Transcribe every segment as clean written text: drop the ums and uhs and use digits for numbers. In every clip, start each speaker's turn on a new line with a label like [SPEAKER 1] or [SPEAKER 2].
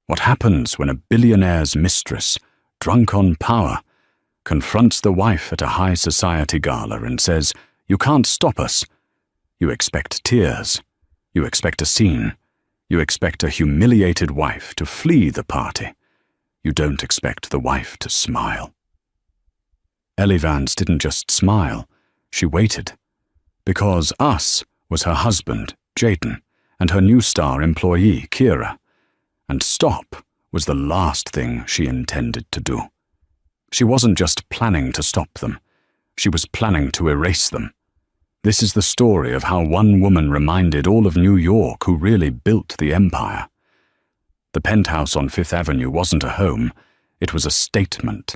[SPEAKER 1] What happens when a billionaire's mistress, drunk on power, confronts the wife at a high society gala and says, "You can't stop us." You expect tears. You expect a scene. You expect a humiliated wife to flee the party. You don't expect the wife to smile. Ellie Vance didn't just smile, she waited. Because Us was her husband, Jaden, and her new star employee, Kira. And stop was the last thing she intended to do. She wasn't just planning to stop them, she was planning to erase them. This is the story of how one woman reminded all of New York who really built the empire. The penthouse on Fifth Avenue wasn't a home, it was a statement.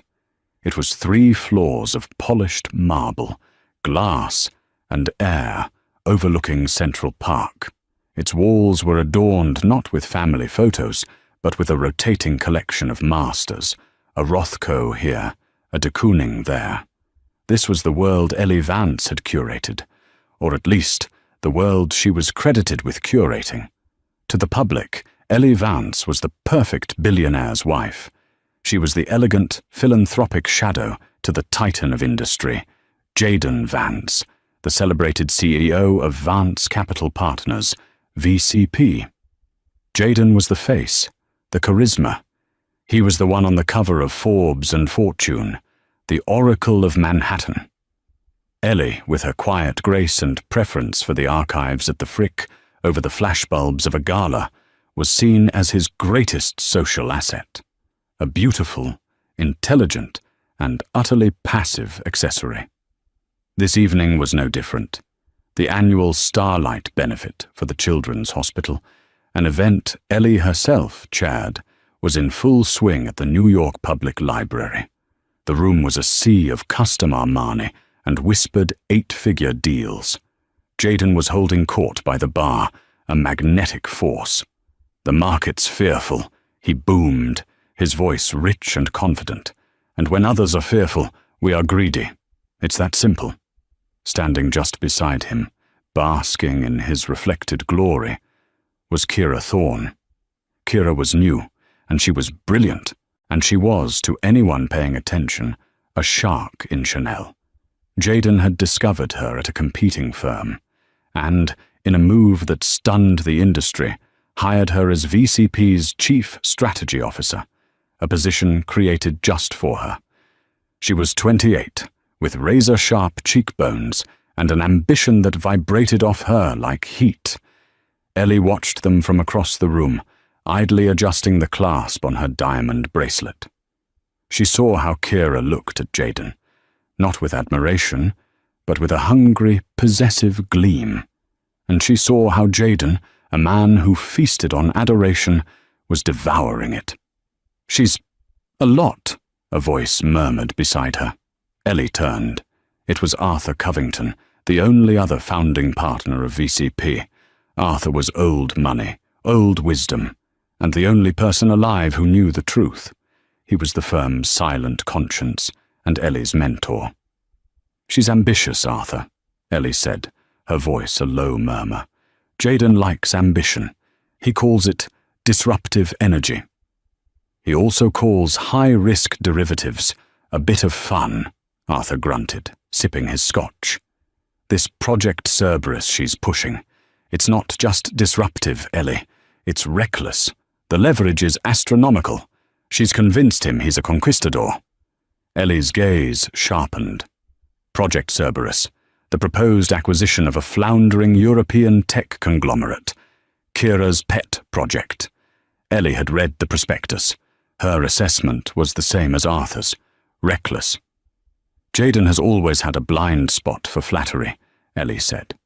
[SPEAKER 1] It was 3 floors of polished marble, glass, and air overlooking Central Park. Its walls were adorned not with family photos, but with a rotating collection of masters, a Rothko here, a de Kooning there. This was the world Ellie Vance had curated, or at least the world she was credited with curating. To the public, Ellie Vance was the perfect billionaire's wife. She was the elegant, philanthropic shadow to the titan of industry, Jaden Vance, the celebrated CEO of Vance Capital Partners, VCP. Jaden was the face, the charisma. He was the one on the cover of Forbes and Fortune, the Oracle of Manhattan. Ellie, with her quiet grace and preference for the archives at the Frick over the flashbulbs of a gala, was seen as his greatest social asset. A beautiful, intelligent, and utterly passive accessory. This evening was no different. The annual Starlight benefit for the Children's Hospital, an event Ellie herself chaired, was in full swing at the New York Public Library. The room was a sea of custom Armani and whispered 8-figure deals. Jaden was holding court by the bar, a magnetic force. The market's fearful, he boomed, his voice rich and confident. And when others are fearful, we are greedy. It's that simple. Standing just beside him, basking in his reflected glory, was Kira Thorne. Kira was new, and she was brilliant, and she was, to anyone paying attention, a shark in Chanel. Jaden had discovered her at a competing firm, and, in a move that stunned the industry, hired her as VCP's Chief Strategy Officer, a position created just for her. She was 28, with razor-sharp cheekbones and an ambition that vibrated off her like heat. Ellie watched them from across the room, idly adjusting the clasp on her diamond bracelet. She saw how Kira looked at Jaden, not with admiration, but with a hungry, possessive gleam. And she saw how Jaden, a man who feasted on adoration, was devouring it. "She's a lot," a voice murmured beside her. Ellie turned. It was Arthur Covington, the only other founding partner of VCP. Arthur was old money, old wisdom, and the only person alive who knew the truth. He was the firm's silent conscience and Ellie's mentor. "She's ambitious, Arthur," Ellie said, her voice a low murmur. "Jaden likes ambition. He calls it disruptive energy. He also calls high-risk derivatives a bit of fun," Arthur grunted, sipping his scotch. "This Project Cerberus she's pushing. It's not just disruptive, Ellie. It's reckless. The leverage is astronomical. She's convinced him he's a conquistador." Ellie's gaze sharpened. Project Cerberus, the proposed acquisition of a floundering European tech conglomerate. Kira's pet project. Ellie had read the prospectus. Her assessment was the same as Arthur's. Reckless. "Jaden has always had a blind spot for flattery," Ellie said.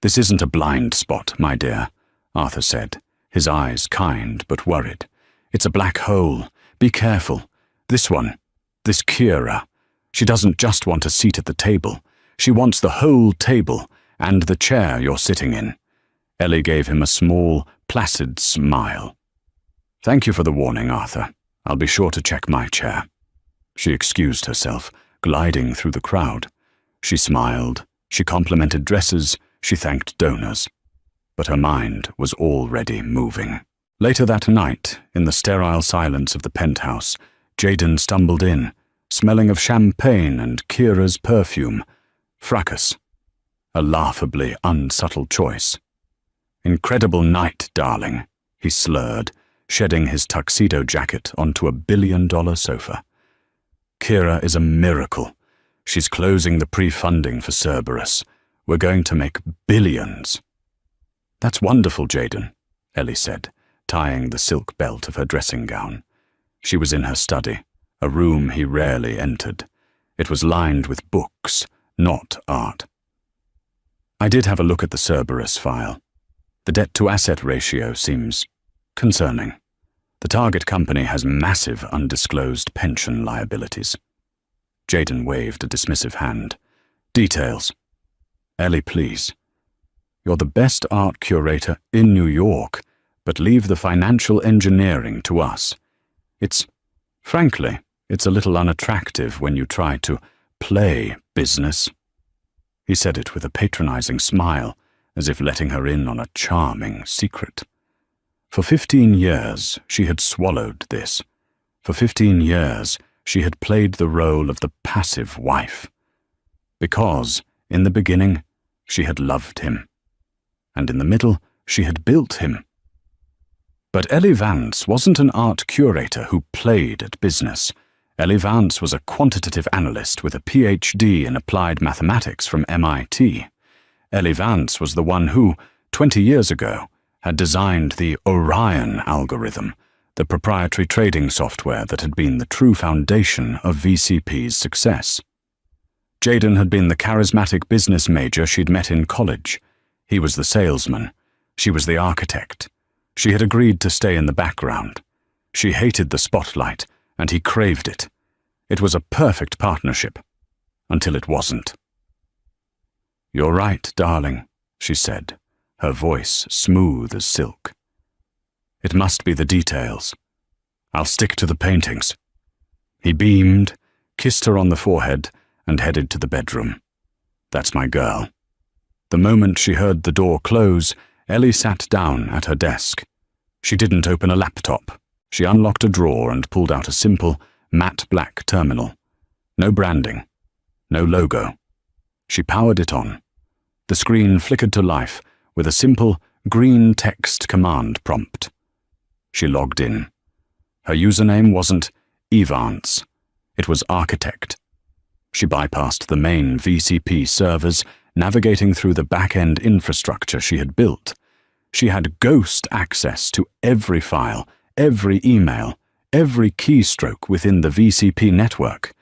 [SPEAKER 1] "This isn't a blind spot, my dear," Arthur said, his eyes kind but worried. "It's a black hole. Be careful. This one, this Kira, she doesn't just want a seat at the table. She wants the whole table and the chair you're sitting in." Ellie gave him a small, placid smile. "Thank you for the warning, Arthur. I'll be sure to check my chair." She excused herself, gliding through the crowd. She smiled, she complimented dresses, she thanked donors. But her mind was already moving. Later that night, in the sterile silence of the penthouse, Jaden stumbled in, smelling of champagne and Kira's perfume. Fracas. A laughably unsubtle choice. "Incredible night, darling," he slurred, shedding his tuxedo jacket onto a $1 billion sofa. "Kira is a miracle. She's closing the pre-funding for Cerberus. We're going to make billions." "That's wonderful, Jaden," Ellie said, tying the silk belt of her dressing gown. She was in her study, a room he rarely entered. It was lined with books, not art. "I did have a look at the Cerberus file. The debt-to-asset ratio seems concerning. The target company has massive undisclosed pension liabilities." Jaden waved a dismissive hand. "Details." "Ellie, please. You're the best art curator in New York, but leave the financial engineering to us. Frankly, it's a little unattractive when you try to play business." He said it with a patronizing smile, as if letting her in on a charming secret. For 15 years, she had swallowed this. For 15 years, she had played the role of the passive wife. Because, in the beginning, she had loved him. And in the middle, she had built him. But Ellie Vance wasn't an art curator who played at business. Ellie Vance was a quantitative analyst with a PhD in applied mathematics from MIT. Ellie Vance was the one who, 20 years ago, had designed the Orion algorithm, the proprietary trading software that had been the true foundation of VCP's success. Jaden had been the charismatic business major she'd met in college. He was the salesman. She was the architect. She had agreed to stay in the background. She hated the spotlight, and he craved it. It was a perfect partnership, until it wasn't. "You're right, darling," she said, her voice smooth as silk. "It must be the details. I'll stick to the paintings." He beamed, kissed her on the forehead, and headed to the bedroom. "That's my girl." The moment she heard the door close, Ellie sat down at her desk. She didn't open a laptop. She unlocked a drawer and pulled out a simple, matte black terminal. No branding. No logo. She powered it on. The screen flickered to life with a simple, green text command prompt. She logged in. Her username wasn't Evance. It was Architect. She bypassed the main VCP servers, navigating through the back-end infrastructure she had built. She had ghost access to every file, every email, every keystroke within the VCP network.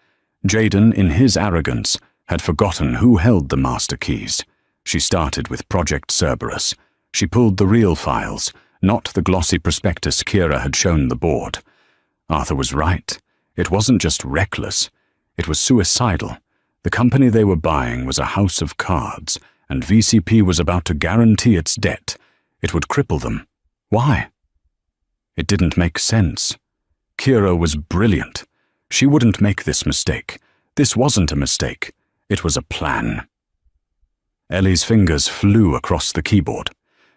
[SPEAKER 1] Jaden, in his arrogance, had forgotten who held the master keys. She started with Project Cerberus. She pulled the real files, not the glossy prospectus Kira had shown the board. Arthur was right. It wasn't just reckless. It was suicidal. The company they were buying was a house of cards, and VCP was about to guarantee its debt. It would cripple them. Why? It didn't make sense. Kira was brilliant. She wouldn't make this mistake. This wasn't a mistake. It was a plan. Ellie's fingers flew across the keyboard.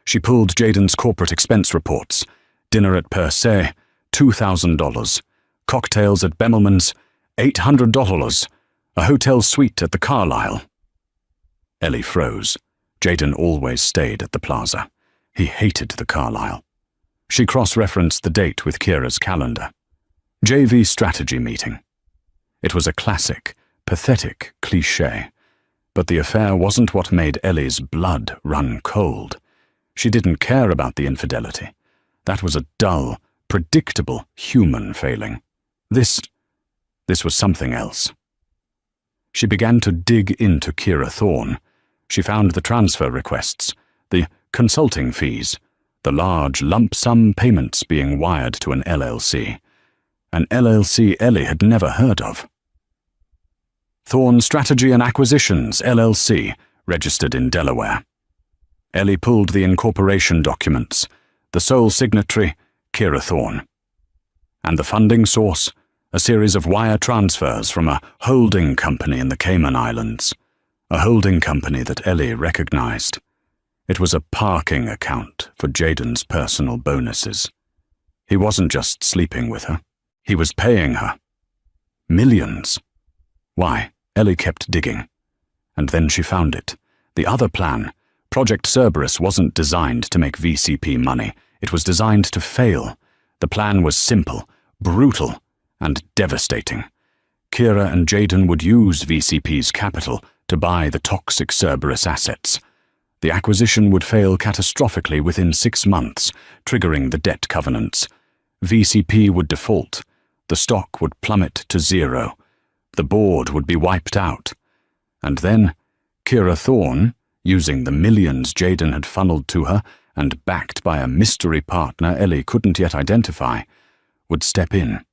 [SPEAKER 1] She pulled Jaden's corporate expense reports. Dinner at Per Se, $2,000. Cocktails at Bemelman's, $800. A hotel suite at the Carlyle. Ellie froze. Jaden always stayed at the Plaza. He hated the Carlyle. She cross-referenced the date with Kira's calendar. JV strategy meeting. It was a classic, pathetic cliché. But the affair wasn't what made Ellie's blood run cold. She didn't care about the infidelity. That was a dull, predictable human failing. This was something else. She began to dig into Kira Thorne. She found the transfer requests, the consulting fees, the large lump sum payments being wired to an LLC. An LLC Ellie had never heard of. Thorne Strategy and Acquisitions, LLC, registered in Delaware. Ellie pulled the incorporation documents. The sole signatory, Kira Thorne. And the funding source, a series of wire transfers from a holding company in the Cayman Islands. A holding company that Ellie recognized. It was a parking account for Jaden's personal bonuses. He wasn't just sleeping with her. He was paying her. Millions. Why? Ellie kept digging. And then she found it. The other plan. Project Cerberus wasn't designed to make VCP money. It was designed to fail. The plan was simple, brutal, and devastating. Kira and Jaden would use VCP's capital to buy the toxic Cerberus assets. The acquisition would fail catastrophically within 6 months, triggering the debt covenants. VCP would default. The stock would plummet to zero. The board would be wiped out. And then, Kira Thorne, using the millions Jaden had funneled to her and backed by a mystery partner Ellie couldn't yet identify, would step in.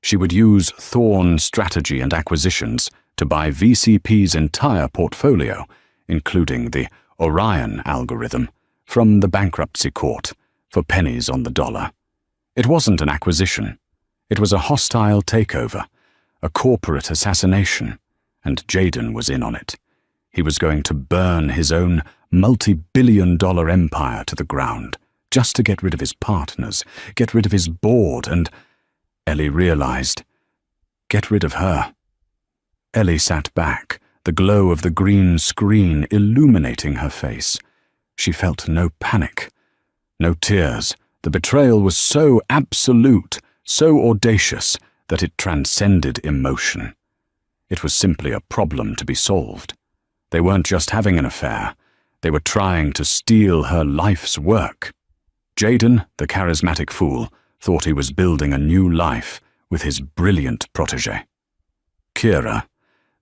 [SPEAKER 1] She would use Thorne strategy and acquisitions to buy VCP's entire portfolio, including the Orion algorithm, from the bankruptcy court for pennies on the dollar. It wasn't an acquisition. It was a hostile takeover, a corporate assassination, and Jaden was in on it. He was going to burn his own multi-billion-dollar empire to the ground, just to get rid of his partners, get rid of his board, and Ellie realized, get rid of her. Ellie sat back, the glow of the green screen illuminating her face. She felt no panic, no tears. The betrayal was so absolute, so audacious, that it transcended emotion. It was simply a problem to be solved. They weren't just having an affair. They were trying to steal her life's work. Jaden, the charismatic fool, thought he was building a new life with his brilliant protégé. Kira,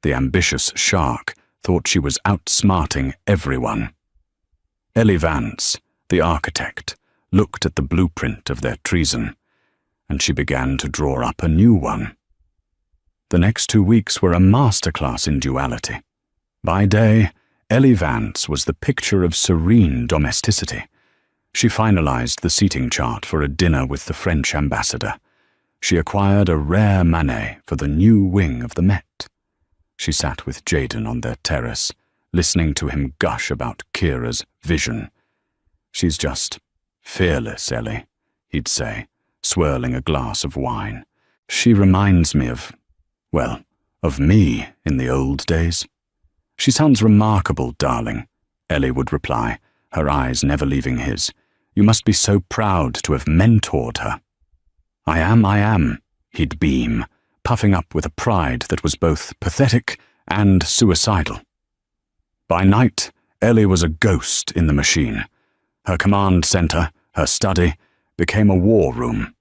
[SPEAKER 1] the ambitious shark, thought she was outsmarting everyone. Ellie Vance, the architect, looked at the blueprint of their treason, and she began to draw up a new one. The next 2 weeks were a masterclass in duality. By day, Ellie Vance was the picture of serene domesticity. She finalized the seating chart for a dinner with the French ambassador. She acquired a rare Manet for the new wing of the Met. She sat with Jaden on their terrace, listening to him gush about Kira's vision. "She's just fearless, Ellie," he'd say, swirling a glass of wine. "She reminds me of me in the old days." "She sounds remarkable, darling," Ellie would reply, her eyes never leaving his. "You must be so proud to have mentored her." I am, he'd beam, puffing up with a pride that was both pathetic and suicidal. By night, Ellie was a ghost in the machine. Her command center, her study, became a war room.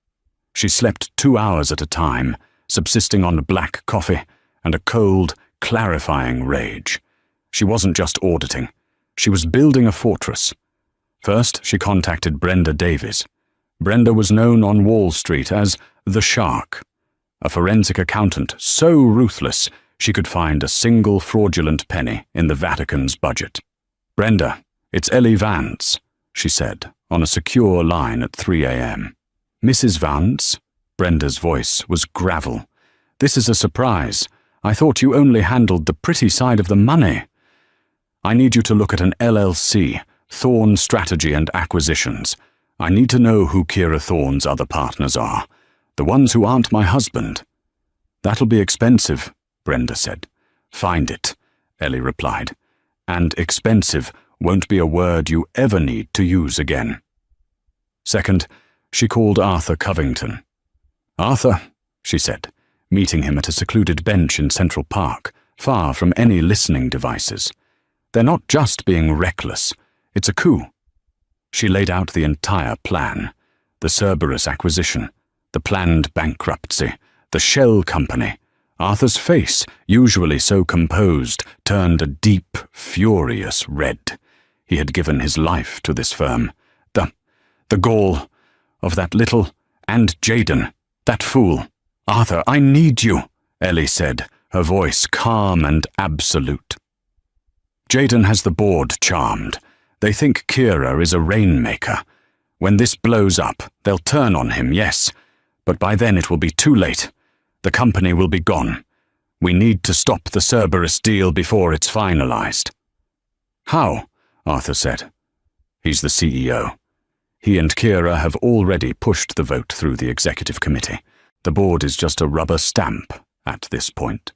[SPEAKER 1] She slept 2 hours at a time, subsisting on black coffee and a cold, clarifying rage. She wasn't just auditing. She was building a fortress. First, she contacted Brenda Davies. Brenda was known on Wall Street as the Shark, a forensic accountant so ruthless she could find a single fraudulent penny in the Vatican's budget. "Brenda, it's Ellie Vance," she said, on a secure line at 3 a.m. "Mrs. Vance?" Brenda's voice was gravel. "This is a surprise. I thought you only handled the pretty side of the money. I need you to look at an LLC, Thorne Strategy and Acquisitions. I need to know who Kira Thorne's other partners are, the ones who aren't my husband." "That'll be expensive," Brenda said. "Find it," Ellie replied. "And expensive won't be a word you ever need to use again." Second, she called Arthur Covington. "Arthur," she said, meeting him at a secluded bench in Central Park, far from any listening devices. "They're not just being reckless. It's a coup." She laid out the entire plan, the Cerberus acquisition, the planned bankruptcy, the shell company. Arthur's face, usually so composed, turned a deep, furious red. He had given his life to this firm. The gall of that little, and Jaden, that fool. "Arthur, I need you," Ellie said, her voice calm and absolute. "Jaden has the board charmed. They think Kira is a rainmaker. When this blows up, they'll turn on him, yes, but by then it will be too late. The company will be gone. We need to stop the Cerberus deal before it's finalized." "How?" Arthur said. "He's the CEO. He and Kira have already pushed the vote through the executive committee. The board is just a rubber stamp at this point.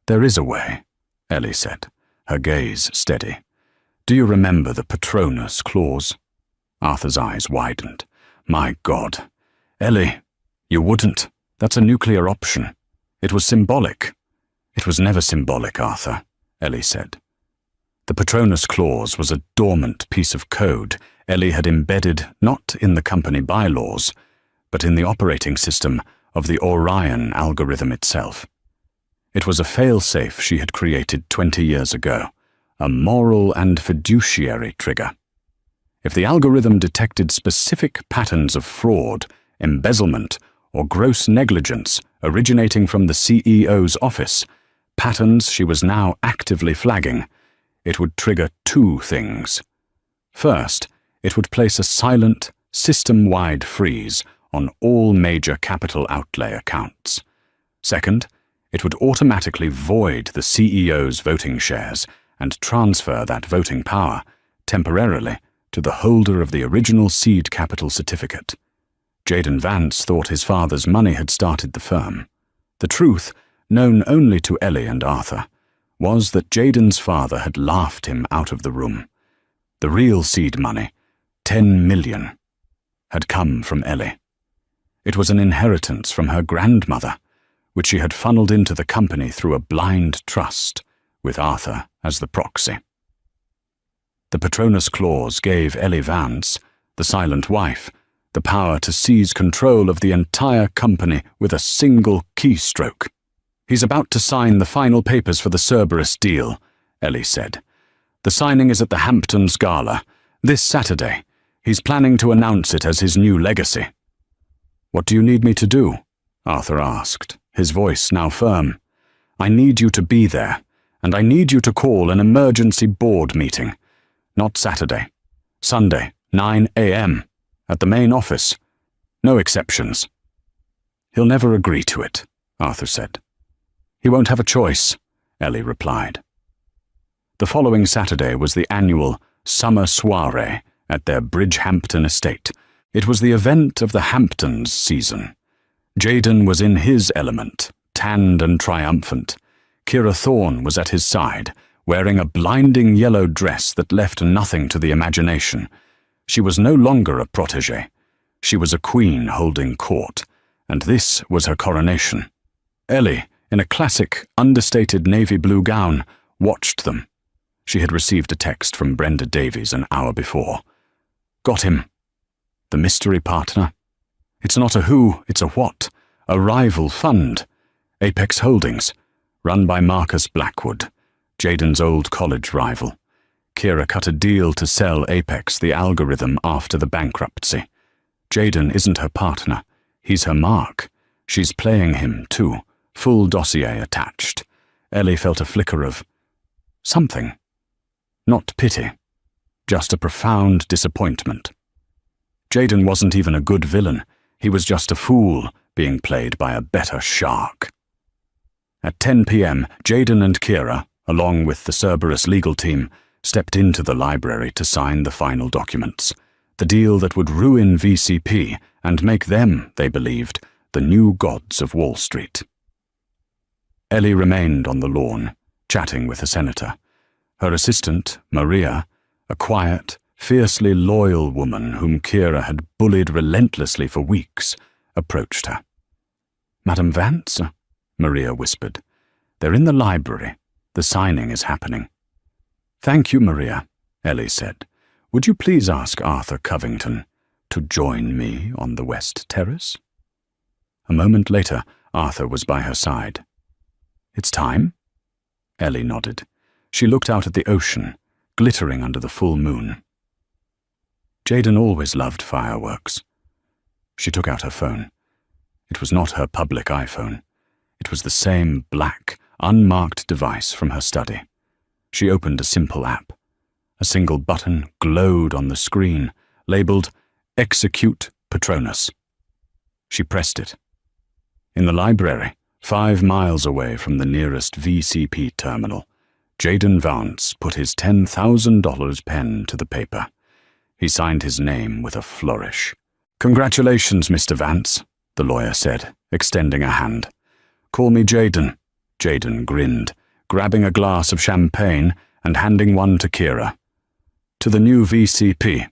[SPEAKER 1] There is a way, Ellie said, her gaze steady. Do you remember the Patronus clause? Arthur's eyes widened. My God. Ellie, you wouldn't. That's a nuclear option. It was symbolic. It was never symbolic, Arthur, Ellie said. The Patronus clause was a dormant piece of code Ellie had embedded not in the company bylaws, but in the operating system of the Orion algorithm itself. It was a fail-safe she had created 20 years ago, a moral and fiduciary trigger. If the algorithm detected specific patterns of fraud, embezzlement, or gross negligence originating from the CEO's office, patterns she was now actively flagging, it would trigger two things. First, it would place a silent, system-wide freeze on all major capital outlay accounts. Second, it would automatically void the CEO's voting shares and transfer that voting power, temporarily, to the holder of the original seed capital certificate. Jaden Vance thought his father's money had started the firm. The truth, known only to Ellie and Arthur, was that Jaden's father had laughed him out of the room. The real seed money, $10 million, had come from Ellie. It was an inheritance from her grandmother, which she had funneled into the company through a blind trust, with Arthur as the proxy. The Patronus clause gave Ellie Vance, the silent wife, the power to seize control of the entire company with a single keystroke. He's about to sign the final papers for the Cerberus deal, Ellie said. The signing is at the Hamptons Gala, this Saturday. He's planning to announce it as his new legacy. What do you need me to do? Arthur asked, his voice now firm. I need you to be there, and I need you to call an emergency board meeting. Not Saturday. Sunday, 9 a.m., at the main office. No exceptions. He'll never agree to it, Arthur said. He won't have a choice, Ellie replied. The following Saturday was the annual summer soiree at their Bridgehampton estate. It was the event of the Hamptons season. Jaden was in his element, tanned and triumphant. Kira Thorne was at his side, wearing a blinding yellow dress that left nothing to the imagination. She was no longer a protégée. She was a queen holding court, and this was her coronation. Ellie, in a classic, understated navy blue gown, watched them. She had received a text from Brenda Davies an hour before. Got him. The mystery partner. It's not a who, it's a what. A rival fund. Apex Holdings, run by Marcus Blackwood, Jaden's old college rival. Kira cut a deal to sell Apex the algorithm after the bankruptcy. Jaden isn't her partner. He's her mark. She's playing him, too. Full dossier attached. Ellie felt a flicker of something. Not pity. Just a profound disappointment. Jaden wasn't even a good villain. He was just a fool being played by a better shark. At 10 p.m., Jaden and Kira, along with the Cerberus legal team, stepped into the library to sign the final documents, the deal that would ruin VCP and make them, they believed, the new gods of Wall Street. Ellie remained on the lawn, chatting with the senator. Her assistant, Maria, a quiet, fiercely loyal woman whom Kira had bullied relentlessly for weeks, approached her. Madam Vance, Maria whispered. They're in the library. The signing is happening. Thank you, Maria, Ellie said. Would you please ask Arthur Covington to join me on the West Terrace? A moment later, Arthur was by her side. It's time? Ellie nodded. She looked out at the ocean, glittering under the full moon. Jaden always loved fireworks. She took out her phone. It was not her public iPhone. It was the same black, unmarked device from her study. She opened a simple app. A single button glowed on the screen, labeled Execute Patronus. She pressed it. In the library, 5 miles away from the nearest VCP terminal, Jaden Vance put his $10,000 pen to the paper. He signed his name with a flourish. "Congratulations, Mr. Vance," the lawyer said, extending a hand. "Call me Jaden." Jaden grinned, grabbing a glass of champagne and handing one to Kira. "To the new VCP."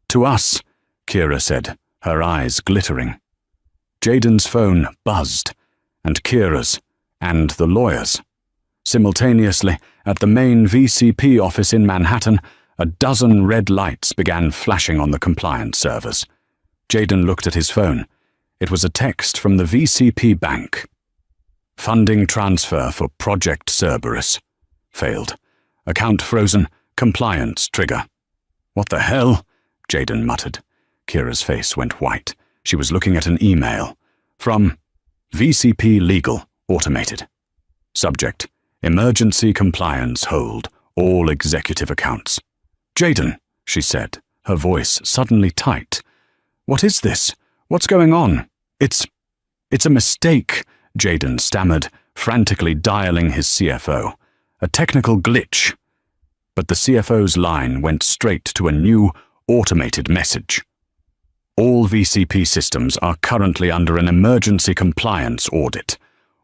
[SPEAKER 1] "To us," Kira said, her eyes glittering. Jaden's phone buzzed, and Kira's, and the lawyer's. Simultaneously, at the main VCP office in Manhattan, a dozen red lights began flashing on the compliance servers. Jaden looked at his phone. It was a text from the VCP bank. "Funding transfer for Project Cerberus. Failed. Account frozen. Compliance trigger." "What the hell?" Jaden muttered. Kira's face went white. She was looking at an email. From VCP Legal, Automated. Subject: Emergency compliance hold. All executive accounts. "Jaden," she said, her voice suddenly tight. "What is this? What's going on?" It's a mistake," Jaden stammered, frantically dialing his CFO. "A technical glitch." But the CFO's line went straight to a new, automated message. "All VCP systems are currently under an emergency compliance audit.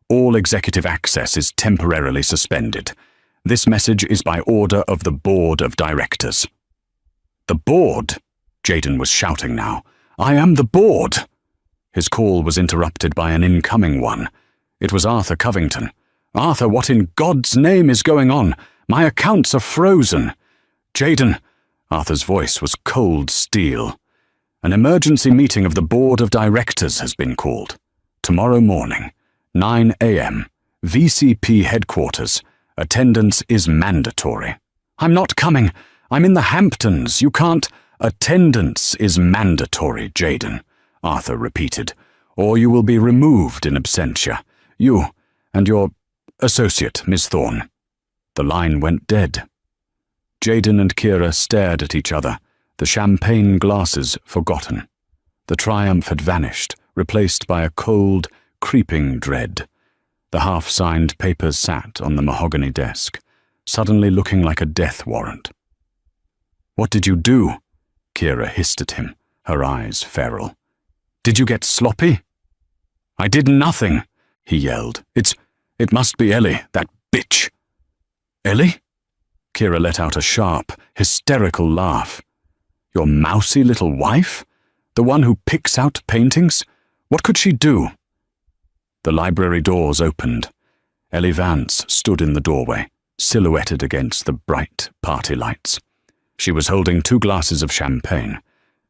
[SPEAKER 1] All executive access is temporarily suspended. This message is by order of the Board of Directors." "The board?" Jaden was shouting now. "I am the board!" His call was interrupted by an incoming one. It was Arthur Covington. "Arthur, what in God's name is going on? My accounts are frozen." "Jaden," Arthur's voice was cold steel. "An emergency meeting of the Board of Directors has been called. Tomorrow morning, 9 a.m., VCP headquarters. Attendance is mandatory." "I'm not coming. I'm in the Hamptons. You can't—" "Attendance is mandatory, Jaden," Arthur repeated, "or you will be removed in absentia. You and your associate, Miss Thorne." The line went dead. Jaden and Kira stared at each other, the champagne glasses forgotten. The triumph had vanished, replaced by a cold, creeping dread. The half-signed papers sat on the mahogany desk, suddenly looking like a death warrant. "What did you do?" Kira hissed at him, her eyes feral. "Did you get sloppy?" "I did nothing," he yelled. It must be Ellie, that bitch." "Ellie?" Kira let out a sharp, hysterical laugh. "Your mousy little wife? The one who picks out paintings? What could she do?" The library doors opened. Ellie Vance stood in the doorway, silhouetted against the bright party lights. She was holding 2 glasses of champagne.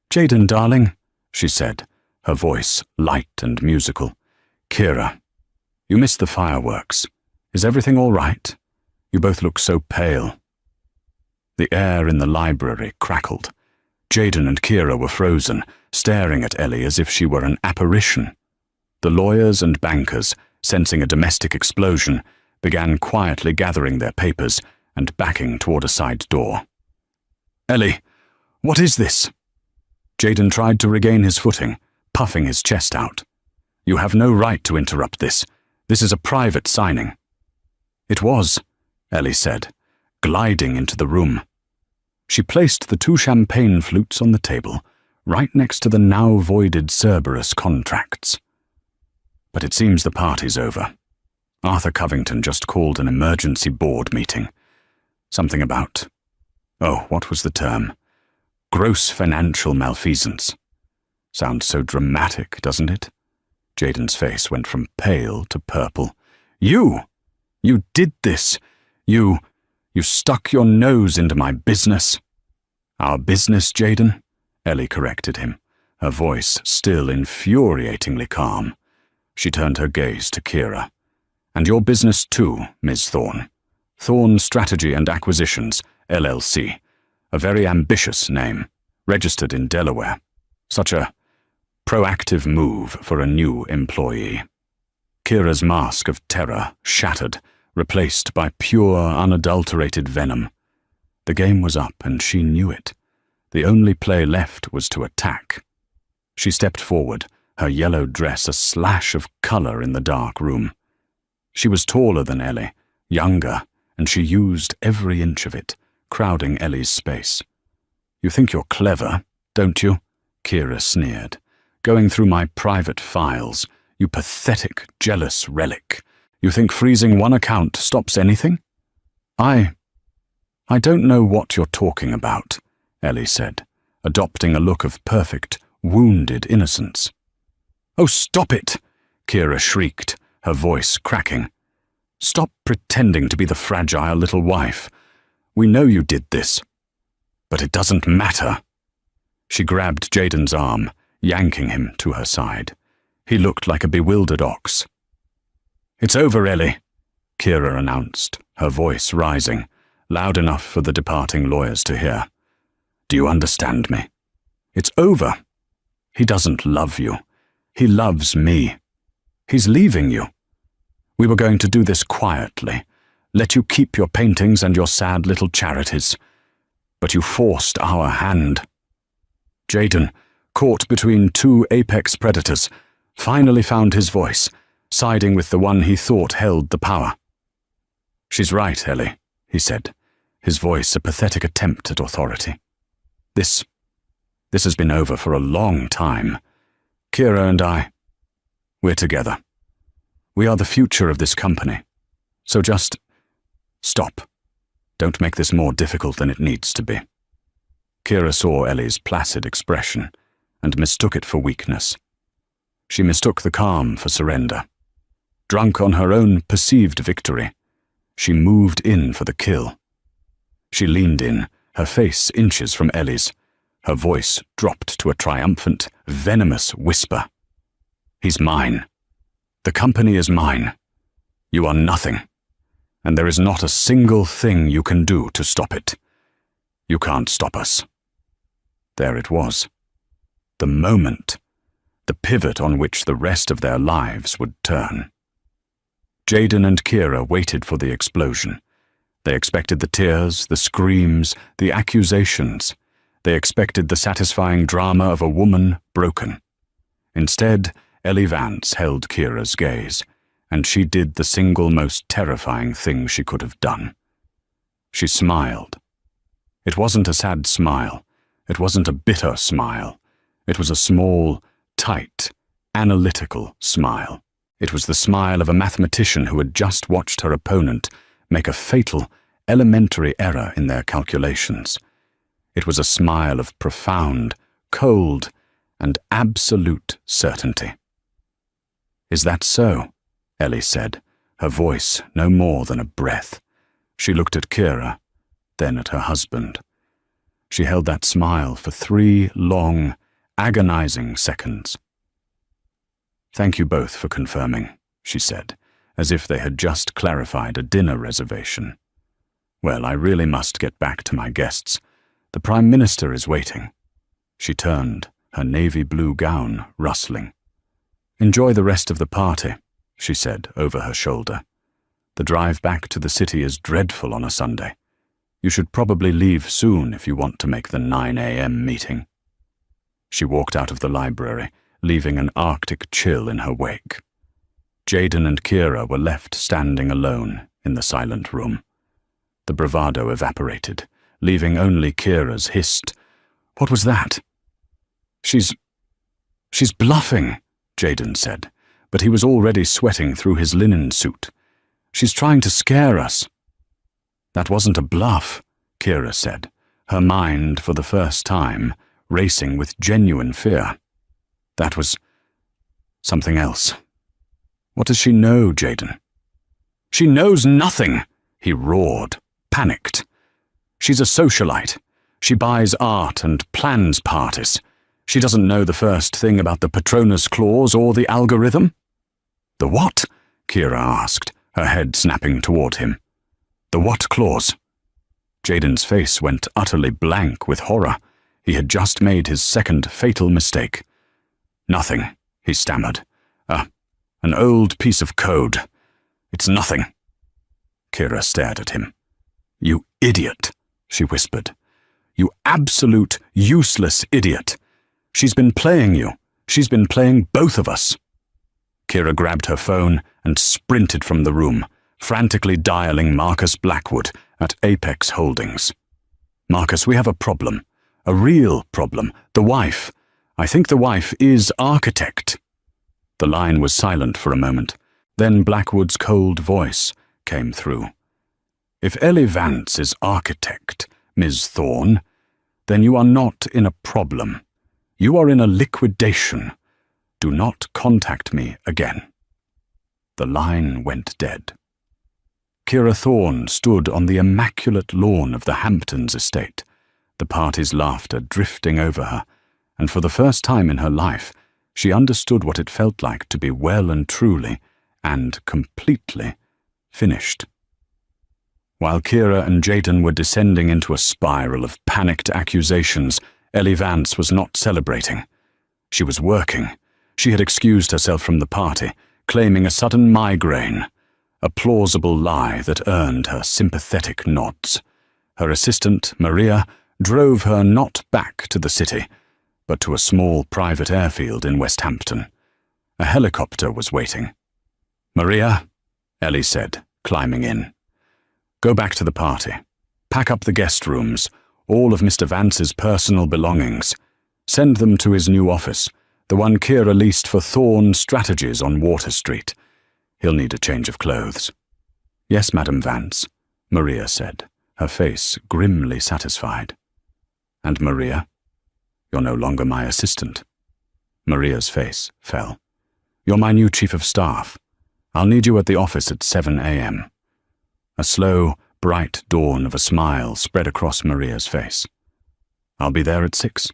[SPEAKER 1] "Jaden, darling," she said, her voice light and musical. "Kira, you missed the fireworks. Is everything all right? You both look so pale." The air in the library crackled. Jaden and Kira were frozen, staring at Ellie as if she were an apparition. The lawyers and bankers, sensing a domestic explosion, began quietly gathering their papers and backing toward a side door. "Ellie, what is this?" Jaden tried to regain his footing, puffing his chest out. "You have no right to interrupt this. This is a private signing." "It was," Ellie said, gliding into the room. She placed the 2 champagne flutes on the table, right next to the now voided Cerberus contracts. "But it seems the party's over. Arthur Covington just called an emergency board meeting. Something about— what was the term? Gross financial malfeasance. Sounds so dramatic, doesn't it?" Jaden's face went from pale to purple. You did this! You stuck your nose into my business." "Our business, Jaden?" Ellie corrected him, her voice still infuriatingly calm. She turned her gaze to Kira. "And your business too, Ms. Thorne. Thorne Strategy and Acquisitions, LLC. A very ambitious name, registered in Delaware. Such a proactive move for a new employee." Kira's mask of terror shattered, replaced by pure, unadulterated venom. The game was up, and she knew it. The only play left was to attack. She stepped forward, her yellow dress a slash of color in the dark room. She was taller than Ellie, younger, and she used every inch of it, crowding Ellie's space. You think you're clever, don't you? Kira sneered. Going through my private files, you pathetic, jealous relic. You think freezing one account stops anything? I don't know what you're talking about, Ellie said, adopting a look of perfect, wounded innocence. Oh, stop it! Kira shrieked, her voice cracking. Stop pretending to be the fragile little wife. We know you did this. But it doesn't matter. She grabbed Jaden's arm, yanking him to her side. He looked like a bewildered ox. It's over, Ellie, Kira announced, her voice rising, loud enough for the departing lawyers to hear. Do you understand me? It's over. He doesn't love you. He loves me. He's leaving you. We were going to do this quietly, let you keep your paintings and your sad little charities. But you forced our hand. Jaden, caught between two apex predators, finally found his voice, siding with the one he thought held the power. She's right, Ellie, he said, his voice a pathetic attempt at authority. This has been over for a long time. Kira and we're together. We are the future of this company. So just stop. Don't make this more difficult than it needs to be. Kira saw Ellie's placid expression and mistook it for weakness. She mistook the calm for surrender. Drunk on her own perceived victory, she moved in for the kill. She leaned in, her face inches from Ellie's. Her voice dropped to a triumphant, venomous whisper. He's mine. The company is mine. You are nothing. And there is not a single thing you can do to stop it. You can't stop us. There it was. The moment. The pivot on which the rest of their lives would turn. Jaden and Kira waited for the explosion. They expected the tears, the screams, the accusations. They expected the satisfying drama of a woman broken. Instead, Ellie Vance held Kira's gaze, and she did the single most terrifying thing she could have done. She smiled. It wasn't a sad smile. It wasn't a bitter smile. It was a small, tight, analytical smile. It was the smile of a mathematician who had just watched her opponent make a fatal, elementary error in their calculations. It was a smile of profound, cold, and absolute certainty. Is that so? Ellie said, her voice no more than a breath. She looked at Kira, then at her husband. She held that smile for 3 long, agonizing seconds. Thank you both for confirming, she said, as if they had just clarified a dinner reservation. Well, I really must get back to my guests. The Prime Minister is waiting. She turned, her navy blue gown rustling. Enjoy the rest of the party, she said over her shoulder. The drive back to the city is dreadful on a Sunday. You should probably leave soon if you want to make the 9 a.m. meeting. She walked out of the library, leaving an Arctic chill in her wake. Jaden and Kira were left standing alone in the silent room. The bravado evaporated, leaving only Kira's hissed, "What was that?" She's bluffing, Jaden said, but he was already sweating through his linen suit. She's trying to scare us. That wasn't a bluff, Kira said, her mind, for the first time, racing with genuine fear. That was something else. What does she know, Jaden? She knows nothing, he roared, panicked. She's a socialite. She buys art and plans parties. She doesn't know the first thing about the Patronus Clause or the algorithm. The what? Kira asked, her head snapping toward him. The what clause? Jaden's face went utterly blank with horror. He had just made his second fatal mistake. Nothing, he stammered. An old piece of code. It's nothing. Kira stared at him. You idiot, she whispered. You absolute, useless idiot. She's been playing you. She's been playing both of us. Kira grabbed her phone and sprinted from the room, frantically dialing Marcus Blackwood at Apex Holdings. Marcus, we have a problem. A real problem. The wife. I think the wife is architect." The line was silent for a moment. Then Blackwood's cold voice came through. "If Ellie Vance is architect, Ms. Thorne, then you are not in a problem. You are in a liquidation. Do not contact me again." The line went dead. Kira Thorne stood on the immaculate lawn of the Hamptons estate, the party's laughter drifting over her, and for the first time in her life, she understood what it felt like to be well and truly, and completely, finished. While Kira and Jaden were descending into a spiral of panicked accusations, Ellie Vance was not celebrating. She was working. She had excused herself from the party, claiming a sudden migraine, a plausible lie that earned her sympathetic nods. Her assistant, Maria, drove her not back to the city, but to a small private airfield in West Hampton. A helicopter was waiting. "Maria," Ellie said, climbing in. "Go back to the party. Pack up the guest rooms, all of Mr. Vance's personal belongings. Send them to his new office, the one Kira leased for Thorne Strategies on Water Street. He'll need a change of clothes." "Yes, Madam Vance," Maria said, her face grimly satisfied. "And Maria, you're no longer my assistant." Maria's face fell. "You're my new chief of staff. I'll need you at the office at 7 a.m. A slow, bright dawn of a smile spread across Maria's face. "I'll be there at 6.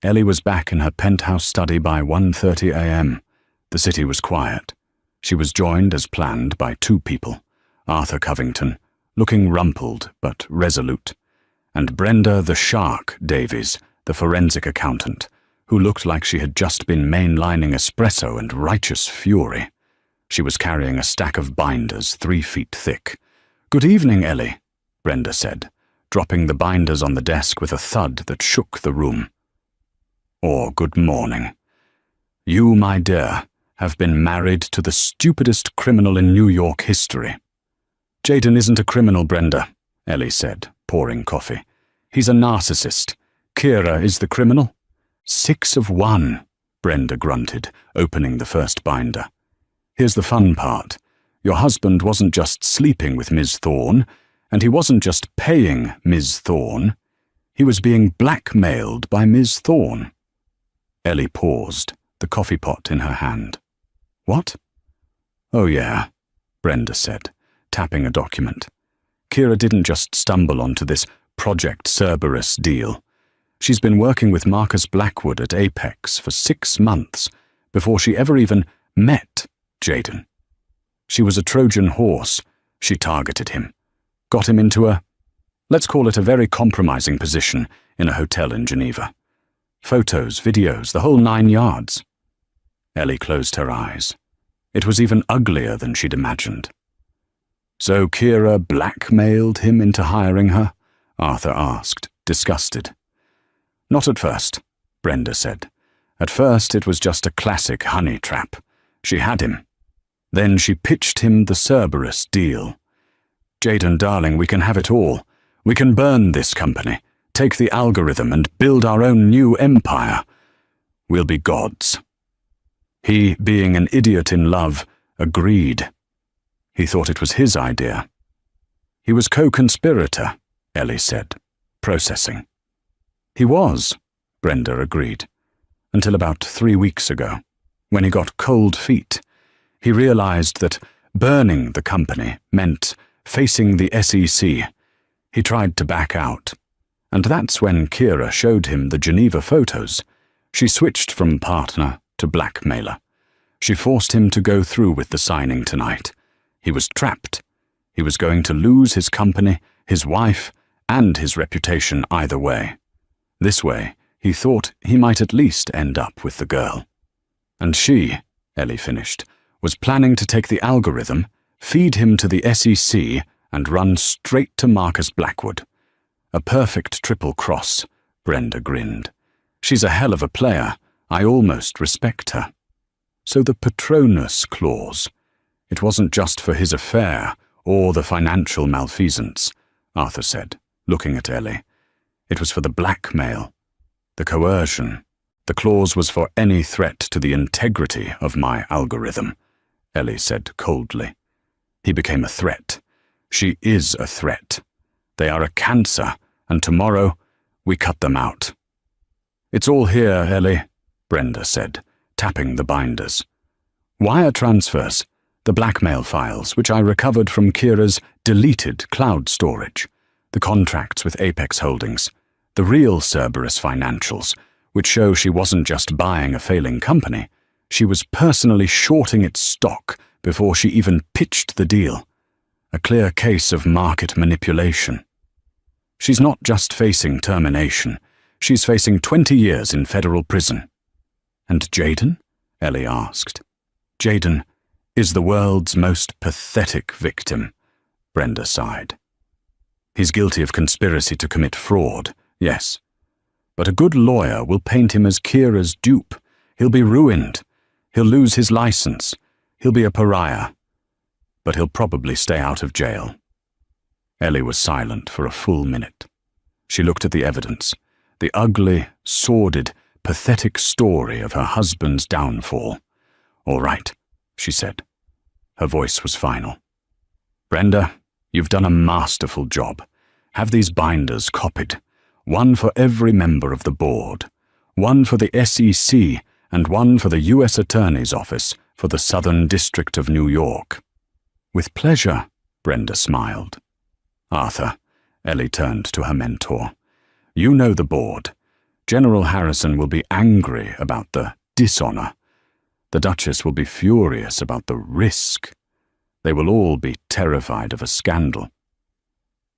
[SPEAKER 1] Ellie was back in her penthouse study by 1:30 a.m. The city was quiet. She was joined as planned by 2 people, Arthur Covington, looking rumpled but resolute, and Brenda the Shark Davies, the forensic accountant, who looked like she had just been mainlining espresso and righteous fury. She was carrying a stack of binders 3 feet thick. "Good evening, Ellie," Brenda said, dropping the binders on the desk with a thud that shook the room. "Or good morning. You, my dear, have been married to the stupidest criminal in New York history." "Jaden isn't a criminal, Brenda," Ellie said, pouring coffee. "He's a narcissist. Kira is the criminal." 6 of 1, Brenda grunted, opening the first binder. "Here's the fun part. Your husband wasn't just sleeping with Ms. Thorne, and he wasn't just paying Ms. Thorne. He was being blackmailed by Ms. Thorne." Ellie paused, the coffee pot in her hand. "What?" "Oh yeah," Brenda said, tapping a document. "Kira didn't just stumble onto this Project Cerberus deal. She's been working with Marcus Blackwood at Apex for 6 months before she ever even met Jaden. She was a Trojan horse. She targeted him, got him into let's call it a very compromising position in a hotel in Geneva. Photos, videos, the whole 9 yards. Ellie closed her eyes. It was even uglier than she'd imagined. "So Kira blackmailed him into hiring her?" Arthur asked, disgusted. "Not at first," Brenda said. "At first it was just a classic honey trap. She had him. Then she pitched him the Cerberus deal. 'Jaden, darling, we can have it all. We can burn this company, take the algorithm and build our own new empire. We'll be gods.' He, being an idiot in love, agreed. He thought it was his idea. He was co-conspirator," Ellie said, processing. "He was," Brenda agreed, "until about 3 weeks ago, when he got cold feet. He realized that burning the company meant facing the SEC. He tried to back out, and that's when Kira showed him the Geneva photos. She switched from partner to blackmailer. She forced him to go through with the signing tonight. He was trapped. He was going to lose his company, his wife, and his reputation either way. This way, he thought he might at least end up with the girl. And she, Ellie finished, was planning to take the algorithm, feed him to the SEC, and run straight to Marcus Blackwood. A perfect triple cross," Brenda grinned. "She's a hell of a player. I almost respect her." "So the Patronus clause. It wasn't just for his affair or the financial malfeasance," Arthur said, looking at Ellie. It was for the blackmail, the coercion. The clause was for any threat to the integrity of my algorithm, Ellie said coldly. He became a threat. She is a threat. They are a cancer, and tomorrow we cut them out. It's all here, Ellie, Brenda said, tapping the binders. Wire transfers, the blackmail files, which I recovered from Kira's deleted cloud storage, the contracts with Apex Holdings, the real Cerberus financials, which show she wasn't just buying a failing company, she was personally shorting its stock before she even pitched the deal. A clear case of market manipulation. She's not just facing termination, she's facing 20 years in federal prison. And Jayden? Ellie asked. Jayden is the world's most pathetic victim, Brenda sighed. He's guilty of conspiracy to commit fraud, yes. But a good lawyer will paint him as Kira's dupe. He'll be ruined. He'll lose his license. He'll be a pariah. But he'll probably stay out of jail. Ellie was silent for a full minute. She looked at the evidence, the ugly, sordid, pathetic story of her husband's downfall. All right, she said. Her voice was final. Brenda, you've done a masterful job. Have these binders copied. One for every member of the board. One for the SEC and one for the U.S. Attorney's Office for the Southern District of New York. With pleasure, Brenda smiled. Arthur, Ellie turned to her mentor. You know the board. General Harrison will be angry about the dishonor. The Duchess will be furious about the risk. They will all be terrified of a scandal.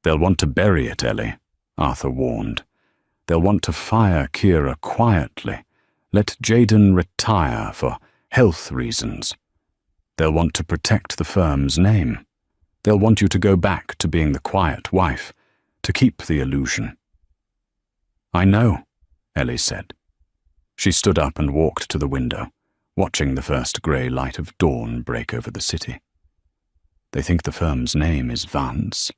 [SPEAKER 1] They'll want to bury it, Ellie, Arthur warned. They'll want to fire Kira quietly, let Jayden retire for health reasons. They'll want to protect the firm's name. They'll want you to go back to being the quiet wife, to keep the illusion. I know, Ellie said. She stood up and walked to the window, watching the first grey light of dawn break over the city. They think the firm's name is Vance.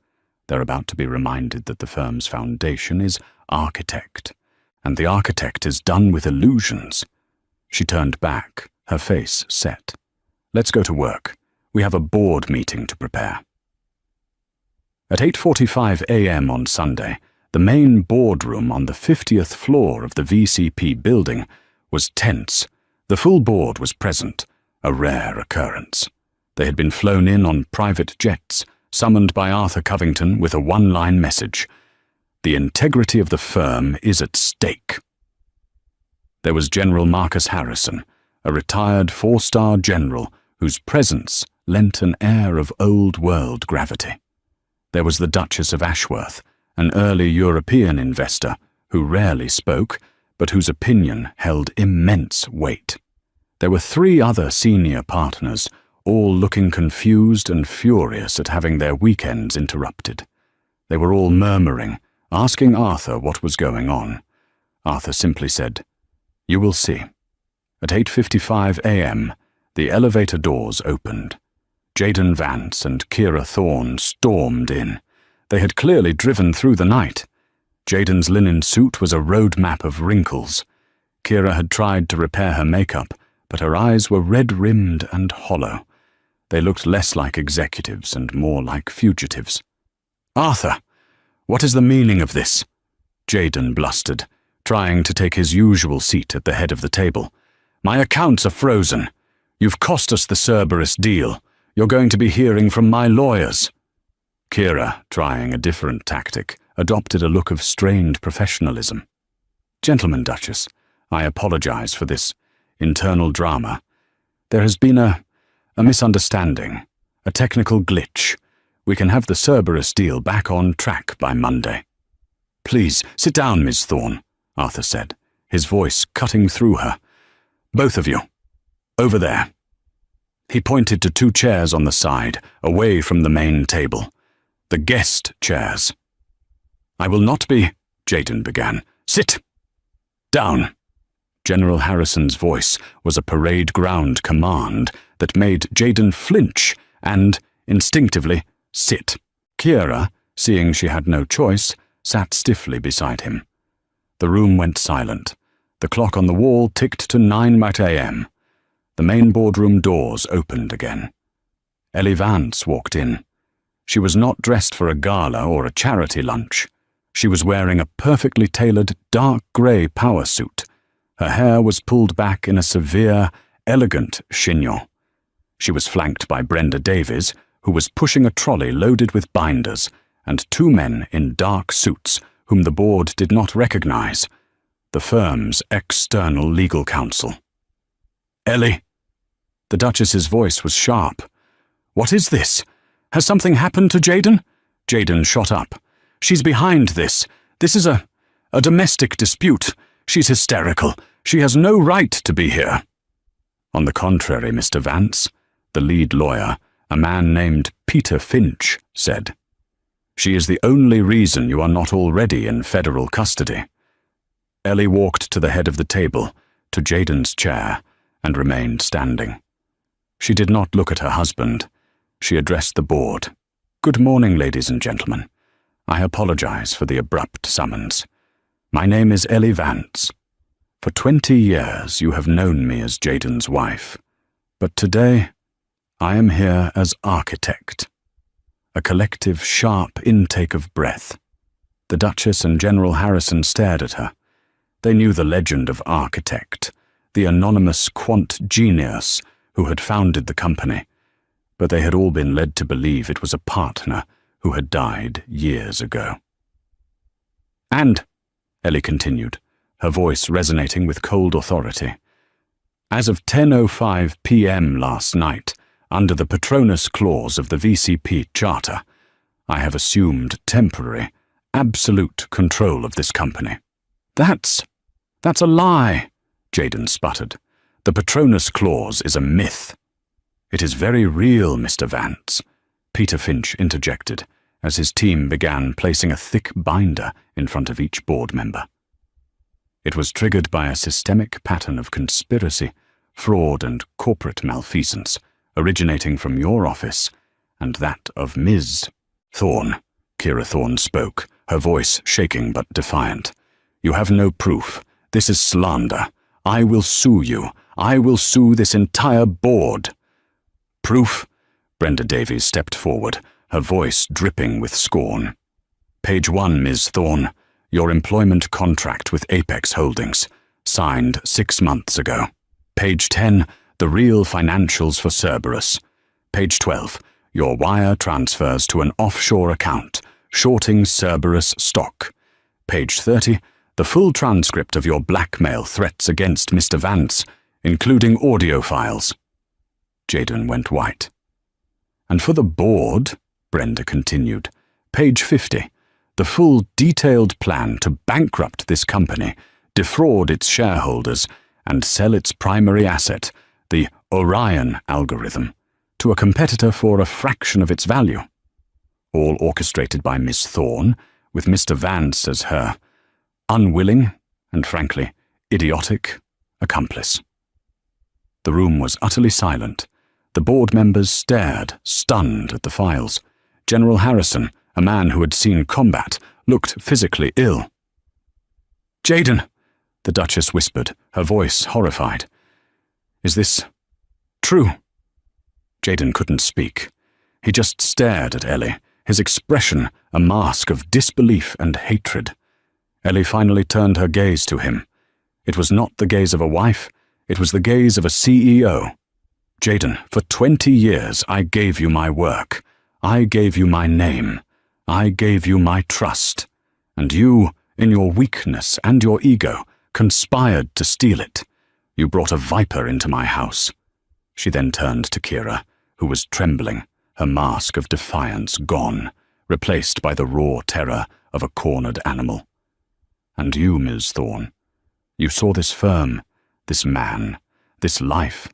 [SPEAKER 1] They're about to be reminded that the firm's foundation is architect, and the architect is done with illusions. She turned back, her face set. Let's go to work. We have a board meeting to prepare. At 8:45 a.m. on Sunday, the main boardroom on the 50th floor of the VCP building was tense. The full board was present, a rare occurrence. They had been flown in on private jets, summoned by Arthur Covington with a one-line message. The integrity of the firm is at stake. There was General Marcus Harrison, a retired four-star general whose presence lent an air of old-world gravity. There was the Duchess of Ashworth, an early European investor who rarely spoke, but whose opinion held immense weight. There were 3 other senior partners, all looking confused and furious at having their weekends interrupted. They were all murmuring, asking Arthur what was going on. Arthur simply said, "You will see." At 8:55 a.m., the elevator doors opened. Jayden Vance and Kira Thorne stormed in. They had clearly driven through the night. Jayden's linen suit was a roadmap of wrinkles. Kira had tried to repair her makeup, but her eyes were red-rimmed and hollow. They looked less like executives and more like fugitives. "Arthur, what is the meaning of this?" Jayden blustered, trying to take his usual seat at the head of the table. "My accounts are frozen. You've cost us the Cerberus deal. You're going to be hearing from my lawyers." Kira, trying a different tactic, adopted a look of strained professionalism. "Gentlemen, Duchess, I apologize for this internal drama. There has been a misunderstanding, a technical glitch. We can have the Cerberus deal back on track by Monday." "Please, sit down, Miss Thorne," Arthur said, his voice cutting through her. "Both of you. Over there." He pointed to 2 chairs on the side, away from the main table. "The guest chairs." "I will not be," Jayden began. "Sit down." General Harrison's voice was a parade ground command that made Jayden flinch and, instinctively, sit. Kira, seeing she had no choice, sat stiffly beside him, The room went silent. The clock on the wall ticked to 9 a.m. The main boardroom doors opened again. Ellie Vance walked in. She was not dressed for a gala or a charity lunch. She was wearing a perfectly tailored dark grey power suit. Her hair was pulled back in a severe, elegant chignon. She was flanked by Brenda Davies, who was pushing a trolley loaded with binders, and two men in dark suits whom the board did not recognize, the firm's external legal counsel. "Ellie." The Duchess's voice was sharp. "What is this? Has something happened to Jayden?" Jayden shot up. "She's behind this. This is a domestic dispute. She's hysterical. She has no right to be here." "On the contrary, Mr. Vance," the lead lawyer, a man named Peter Finch, said. "She is the only reason you are not already in federal custody." Ellie walked to the head of the table, to Jayden's chair, and remained standing. She did not look at her husband. She addressed the board. "Good morning, ladies and gentlemen. I apologize for the abrupt summons. My name is Ellie Vance. For 20 years you have known me as Jayden's wife, but today I am here as architect." A collective, sharp intake of breath. The Duchess and General Harrison stared at her. They knew the legend of architect, the anonymous quant genius who had founded the company, but they had all been led to believe it was a partner who had died years ago. "And," Ellie continued, her voice resonating with cold authority, "as of 10:05 p.m. last night, under the Patronus clause of the VCP Charter, I have assumed temporary, absolute control of this company." That's a lie," Jayden sputtered. "The Patronus clause is a myth." "It is very real, Mr. Vance," Peter Finch interjected, as his team began placing a thick binder in front of each board member. "It was triggered by a systemic pattern of conspiracy, fraud, and corporate malfeasance, originating from your office and that of Ms. Thorne." Kira Thorne spoke, her voice shaking but defiant. "You have no proof. This is slander. I will sue you. I will sue this entire board." "Proof?" Brenda Davies stepped forward, her voice dripping with scorn. "Page 1, Ms. Thorne. Your employment contract with Apex Holdings, signed 6 months ago. Page 10, the real financials for Cerberus. Page 12, your wire transfers to an offshore account, shorting Cerberus stock. Page 30, the full transcript of your blackmail threats against Mr. Vance, including audio files." Jayden went white. "And for the board," Brenda continued, "page 50, the full detailed plan to bankrupt this company, defraud its shareholders, and sell its primary asset, the Orion algorithm, to a competitor for a fraction of its value. All orchestrated by Miss Thorne, with Mr. Vance as her unwilling and, frankly, idiotic accomplice." The room was utterly silent. The board members stared, stunned, at the files. General Harrison, a man who had seen combat, looked physically ill. "Jayden," the Duchess whispered, her voice horrified. "Is this true?" Jayden couldn't speak. He just stared at Ellie, his expression a mask of disbelief and hatred. Ellie finally turned her gaze to him. It was not the gaze of a wife, it was the gaze of a CEO. "Jayden, for 20 years I gave you my work. I gave you my name. I gave you my trust. And you, in your weakness and your ego, conspired to steal it. You brought a viper into my house." She then turned to Kira, who was trembling, her mask of defiance gone, replaced by the raw terror of a cornered animal. "And you, Ms. Thorne, you saw this firm, this man, this life,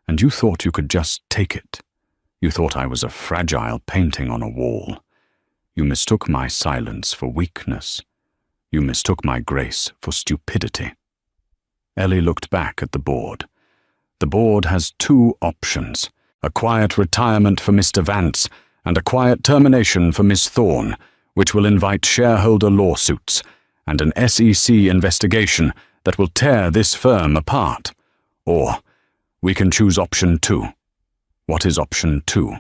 [SPEAKER 1] and you thought you could just take it. You thought I was a fragile painting on a wall. You mistook my silence for weakness. You mistook my grace for stupidity." Ellie looked back at the board. "The board has 2 options, a quiet retirement for Mr. Vance and a quiet termination for Miss Thorne, which will invite shareholder lawsuits, and an SEC investigation that will tear this firm apart. Or we can choose option 2. What is option 2?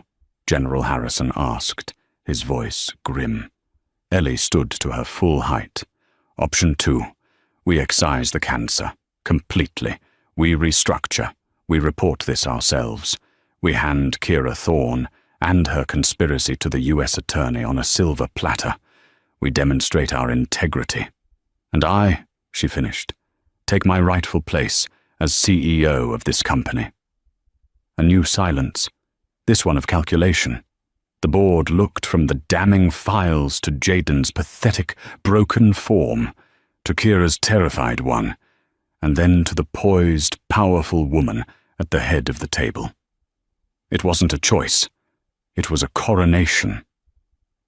[SPEAKER 1] General Harrison asked, his voice grim. Ellie stood to her full height. Option 2. We excise the cancer. Completely. We restructure. We report this ourselves. We hand Kira Thorne and her conspiracy to the U.S. Attorney on a silver platter. We demonstrate our integrity. And I, she finished, take my rightful place as CEO of this company. A new silence, this one of calculation. The board looked from the damning files to Jaden's pathetic, broken form, to Kira's terrified one, and then to the poised, powerful woman at the head of the table. It wasn't a choice. It was a coronation.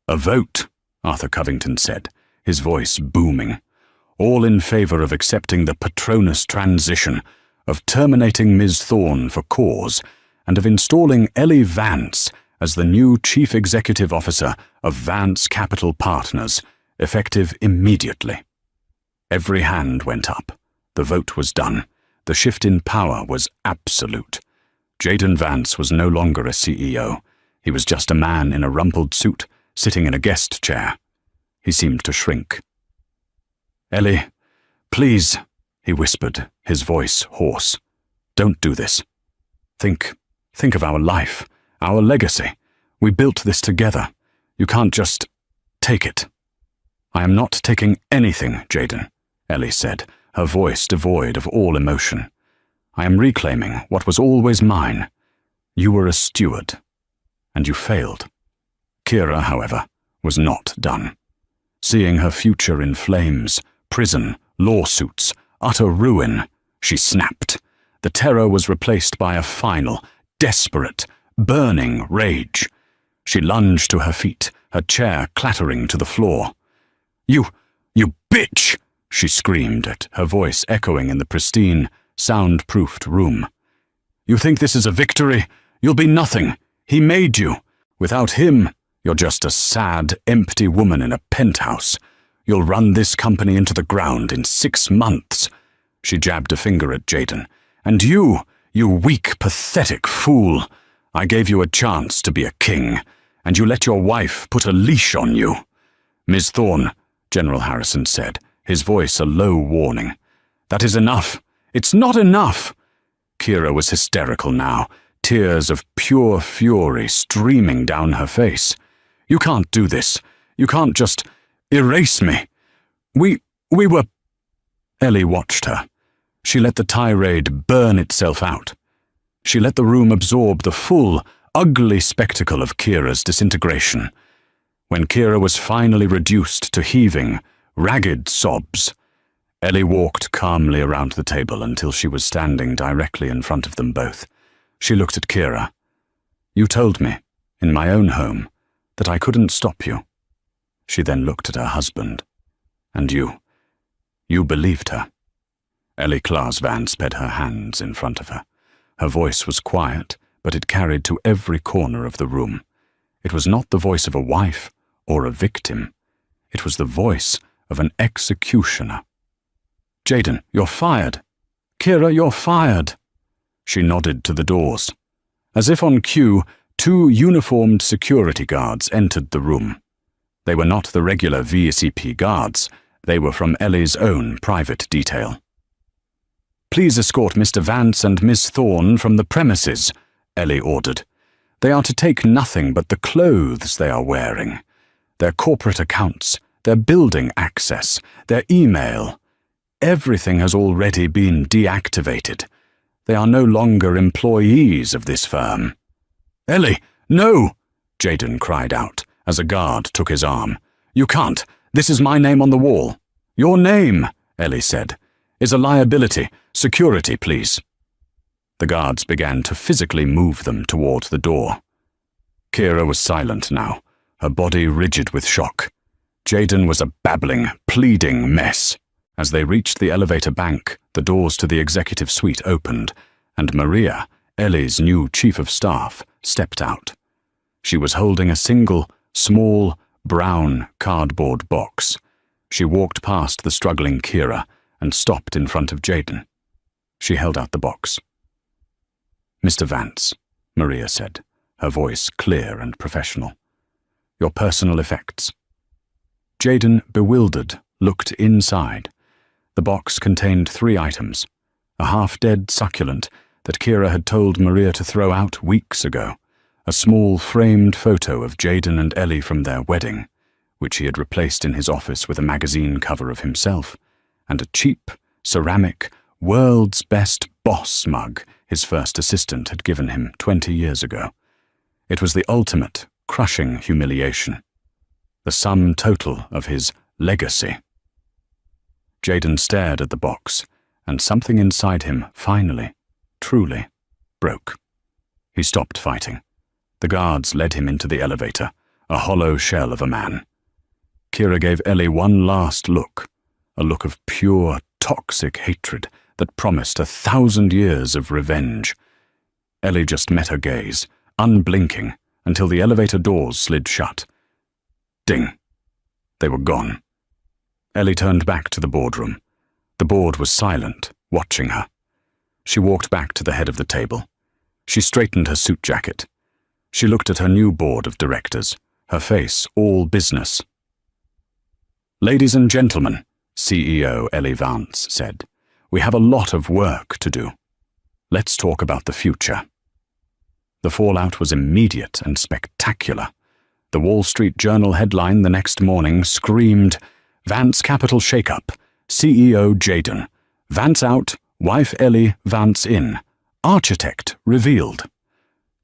[SPEAKER 1] A vote, Arthur Covington said, his voice booming. All in favor of accepting the Patronus transition, of terminating Ms. Thorne for cause, and of installing Ellie Vance as the new Chief Executive Officer of Vance Capital Partners, effective immediately. Every hand went up. The vote was done. The shift in power was absolute. Jaden Vance was no longer a CEO. He was just a man in a rumpled suit, sitting in a guest chair. He seemed to shrink. "Ellie, please," he whispered, his voice hoarse. "Don't do this. Think of our life, our legacy. We built this together. You can't just take it." "I am not taking anything, Jaden," Ellie said, her voice devoid of all emotion. "I am reclaiming what was always mine. You were a steward, and you failed." Kira, however, was not done. Seeing her future in flames, prison, lawsuits, utter ruin, she snapped. The terror was replaced by a final, desperate, burning rage. She lunged to her feet, her chair clattering to the floor. You bitch!" she screamed it, her voice echoing in the pristine, soundproofed room. "You think this is a victory? You'll be nothing. He made you. Without him, you're just a sad, empty woman in a penthouse. You'll run this company into the ground in 6 months." She jabbed a finger at Jaden. "And you weak, pathetic fool. I gave you a chance to be a king, and you let your wife put a leash on you." "Ms. Thorne," General Harrison said, his voice a low warning. "That is enough. It's not enough." Kira was hysterical now, tears of pure fury streaming down her face. "You can't do this. You can't just erase me. We were—" Ellie watched her. She let the tirade burn itself out. She let the room absorb the full, ugly spectacle of Kira's disintegration. When Kira was finally reduced to heaving, ragged sobs, Ellie walked calmly around the table until she was standing directly in front of them both. She looked at Kira. "You told me, in my own home, that I couldn't stop you." She then looked at her husband. "And you believed her." Ellie Claes Vance spread her hands in front of her. Her voice was quiet, but it carried to every corner of the room. It was not the voice of a wife or a victim. It was the voice of an executioner. "Jaden, you're fired. Kira, you're fired." She nodded to the doors. As if on cue, 2 uniformed security guards entered the room. They were not the regular VCP guards. They were from Ellie's own private detail. "Please escort Mr. Vance and Miss Thorne from the premises," Ellie ordered. "They are to take nothing but the clothes they are wearing. Their corporate accounts, their building access, their email. Everything has already been deactivated. They are no longer employees of this firm." "Ellie, no!" Jaden cried out, as a guard took his arm. "You can't. This is my name on the wall." "Your name," Ellie said, "is a liability. Security, please." The guards began to physically move them toward the door. Kira was silent now, her body rigid with shock. Jaden was a babbling, pleading mess. As they reached the elevator bank, the doors to the executive suite opened, and Maria, Ellie's new chief of staff, stepped out. She was holding a single, small, brown cardboard box. She walked past the struggling Kira and stopped in front of Jaden. She held out the box. "Mr. Vance," Maria said, her voice clear and professional. "Your personal effects." Jaden, bewildered, looked inside. The box contained 3 items: a half-dead succulent that Kira had told Maria to throw out weeks ago, a small framed photo of Jaden and Ellie from their wedding, which he had replaced in his office with a magazine cover of himself, and a cheap, ceramic, world's best boss mug his first assistant had given him 20 years ago. It was the ultimate, crushing humiliation. The sum total of his legacy. Jaden stared at the box, and something inside him finally, truly, broke. He stopped fighting. The guards led him into the elevator, a hollow shell of a man. Kira gave Ellie one last look, a look of pure, toxic hatred that promised 1,000 years of revenge. Ellie just met her gaze, unblinking, until the elevator doors slid shut. Ding. They were gone. Ellie turned back to the boardroom. The board was silent, watching her. She walked back to the head of the table. She straightened her suit jacket. She looked at her new board of directors, her face all business. "Ladies and gentlemen," CEO Ellie Vance said, "we have a lot of work to do. Let's talk about the future." The fallout was immediate and spectacular. The Wall Street Journal headline the next morning screamed, "Vance Capital Shakeup, CEO Jaden. Vance out, wife Ellie Vance in. Architect revealed."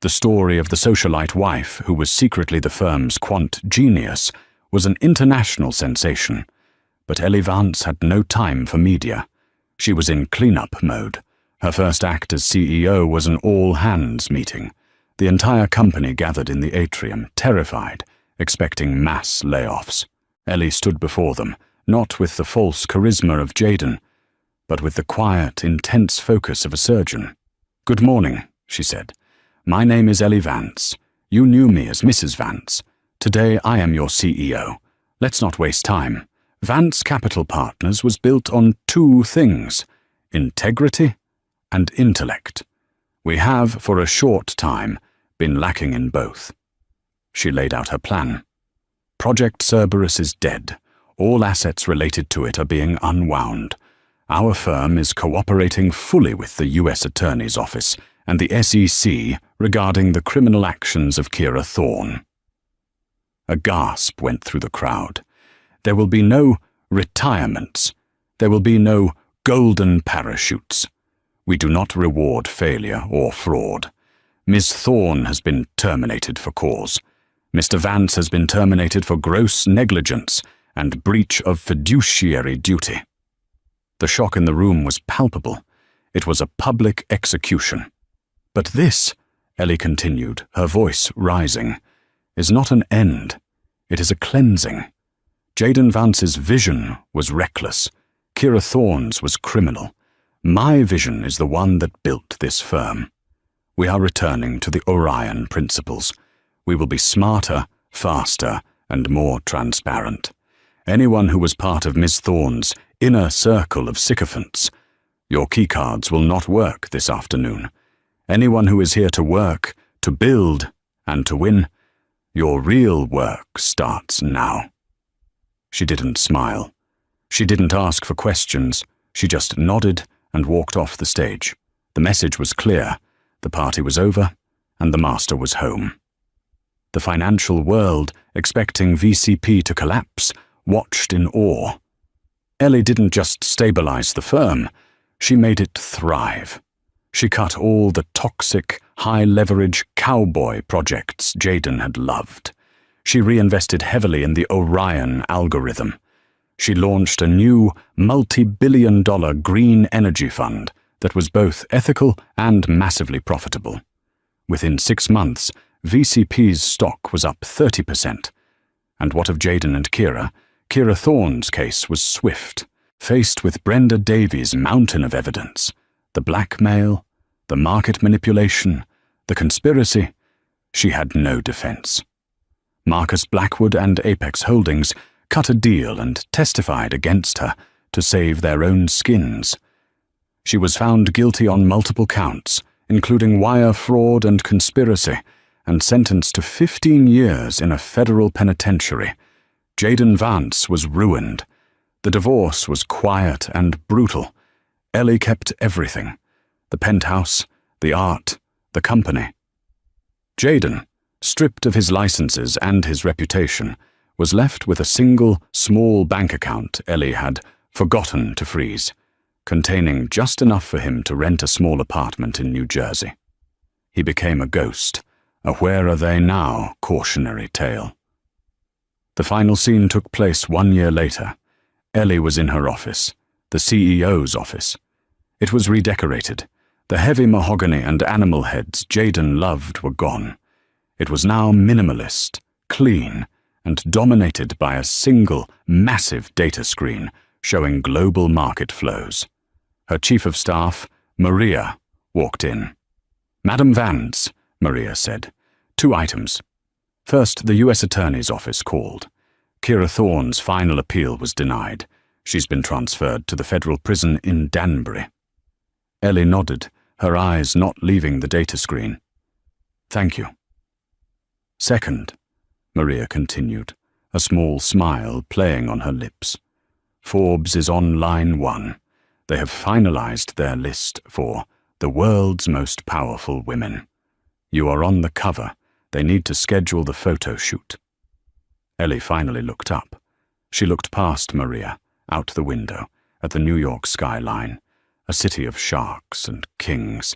[SPEAKER 1] The story of the socialite wife, who was secretly the firm's quant genius, was an international sensation. But Ellie Vance had no time for media. She was in cleanup mode. Her first act as CEO was an all-hands meeting. The entire company gathered in the atrium, terrified, expecting mass layoffs. Ellie stood before them, not with the false charisma of Jaden, but with the quiet, intense focus of a surgeon. "Good morning," she said. "My name is Ellie Vance. You knew me as Mrs. Vance. Today I am your CEO. Let's not waste time. Vance Capital Partners was built on 2 things, integrity and intellect. We have, for a short time, been lacking in both." She laid out her plan. "Project Cerberus is dead. All assets related to it are being unwound. Our firm is cooperating fully with the U.S. Attorney's Office and the SEC regarding the criminal actions of Kira Thorne." A gasp went through the crowd. There will be no retirements. There will be no golden parachutes. We do not reward failure or fraud. Ms. Thorne has been terminated for cause. Mr. Vance has been terminated for gross negligence and breach of fiduciary duty. The shock in the room was palpable. It was a public execution. "But this," Ellie continued, her voice rising, "is not an end. It is a cleansing. Jaden Vance's vision was reckless. Kira Thorne's was criminal. My vision is the one that built this firm. We are returning to the Orion principles. We will be smarter, faster, and more transparent. Anyone who was part of Ms. Thorne's inner circle of sycophants, your keycards will not work this afternoon. Anyone who is here to work, to build, and to win, your real work starts now." She didn't smile. She didn't ask for questions. She just nodded and walked off the stage. The message was clear. The party was over, and the master was home. The financial world, expecting VCP to collapse, watched in awe. Ellie didn't just stabilize the firm, she made it thrive. She cut all the toxic, high-leverage cowboy projects Jaden had loved. She reinvested heavily in the Orion algorithm. She launched a new, multi-billion-dollar green energy fund that was both ethical and massively profitable. Within 6 months, VCP's stock was up 30%. And what of Jaden and Kira? Kira Thorne's case was swift. Faced with Brenda Davies' mountain of evidence, the blackmail, the market manipulation, the conspiracy, she had no defense. Marcus Blackwood and Apex Holdings cut a deal and testified against her to save their own skins. She was found guilty on multiple counts, including wire fraud and conspiracy, and sentenced to 15 years in a federal penitentiary. Jaden Vance was ruined. The divorce was quiet and brutal. Ellie kept everything: the penthouse, the art, the company. Jaden, stripped of his licenses and his reputation, was left with a single, small bank account Ellie had forgotten to freeze, containing just enough for him to rent a small apartment in New Jersey. He became a ghost, a where are they now cautionary tale. The final scene took place 1 year later. Ellie was in her office, the CEO's office. It was redecorated. The heavy mahogany and animal heads Jaden loved were gone. It was now minimalist, clean, and dominated by a single, massive data screen showing global market flows. Her chief of staff, Maria, walked in. "Madam Vance," Maria said. "2 items. First, the U.S. Attorney's Office called. Kira Thorne's final appeal was denied. She's been transferred to the federal prison in Danbury." Ellie nodded, her eyes not leaving the data screen. "Thank you." "Second," Maria continued, a small smile playing on her lips. "Forbes is on line 1. They have finalized their list for the world's most powerful women. You are on the cover. They need to schedule the photo shoot." Ellie finally looked up. She looked past Maria, out the window, at the New York skyline, a city of sharks and kings.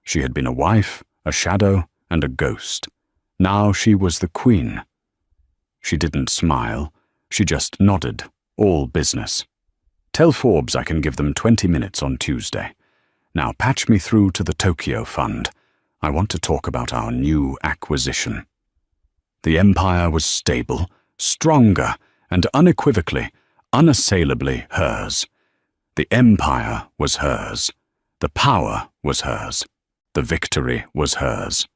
[SPEAKER 1] She had been a wife, a shadow, and a ghost. Now she was the queen. She didn't smile. She just nodded, all business. "Tell Forbes I can give them 20 minutes on Tuesday. Now patch me through to the Tokyo Fund. I want to talk about our new acquisition." The empire was stable, stronger, and unequivocally, unassailably hers. The empire was hers. The power was hers. The victory was hers.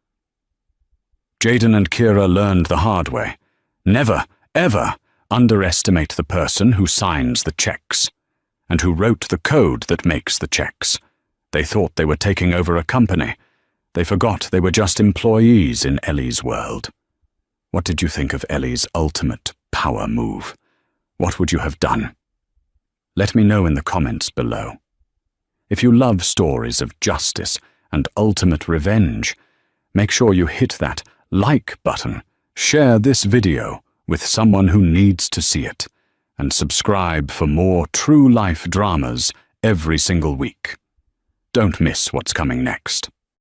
[SPEAKER 1] Jaden and Kira learned the hard way. Never, ever underestimate the person who signs the checks, and who wrote the code that makes the checks. They thought they were taking over a company. They forgot they were just employees in Ellie's world. What did you think of Ellie's ultimate power move? What would you have done? Let me know in the comments below. If you love stories of justice and ultimate revenge, make sure you hit that like button, share this video with someone who needs to see it, and subscribe for more true-life dramas every single week. Don't miss what's coming next.